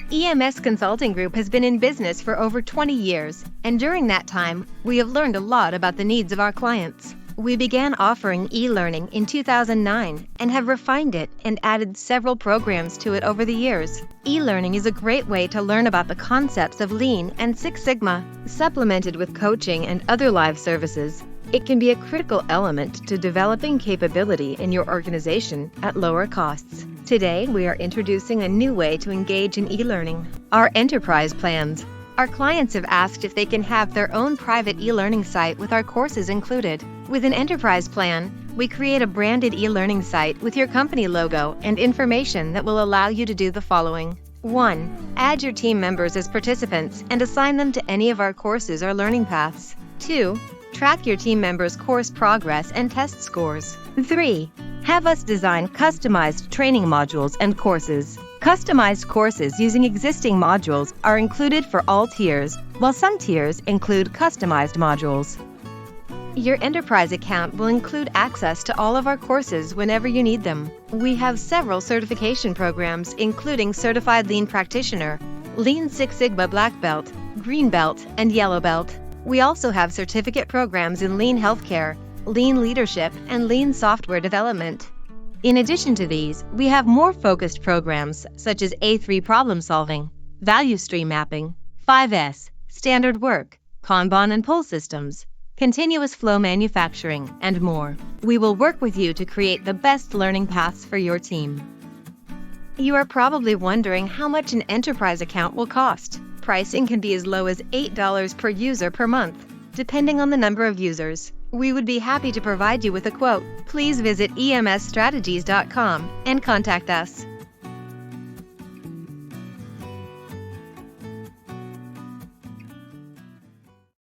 EMS Consulting Group has been in business for over 20 years, and during that time, we have learned a lot about the needs of our clients. We began offering e-learning in 2009 and have refined it and added several programs to it over the years. E-learning is a great way to learn about the concepts of Lean and Six Sigma, supplemented with coaching and other live services. It can be a critical element to developing capability in your organization at lower costs. Today, we are introducing a new way to engage in e-learning: our enterprise plans. Our clients have asked if they can have their own private e-learning site with our courses included. With an enterprise plan, we create a branded e-learning site with your company logo and information that will allow you to do the following. 1. Add your team members as participants and assign them to any of our courses or learning paths. 2. Track your team members' course progress and test scores. 3. Have us design customized training modules and courses. Customized courses using existing modules are included for all tiers, while some tiers include customized modules. Your enterprise account will include access to all of our courses whenever you need them. We have several certification programs, including Certified Lean Practitioner, Lean Six Sigma Black Belt, Green Belt, and Yellow Belt. We also have certificate programs in Lean Healthcare, Lean Leadership, and Lean Software Development. In addition to these, we have more focused programs such as A3 Problem Solving, Value Stream Mapping, 5S, Standard Work, Kanban and Pull Systems, Continuous Flow Manufacturing, and more. We will work with you to create the best learning paths for your team. You are probably wondering how much an enterprise account will cost. Pricing can be as low as $8 per user per month, depending on the number of users. We would be happy to provide you with a quote. Please visit emsstrategies.com and contact us.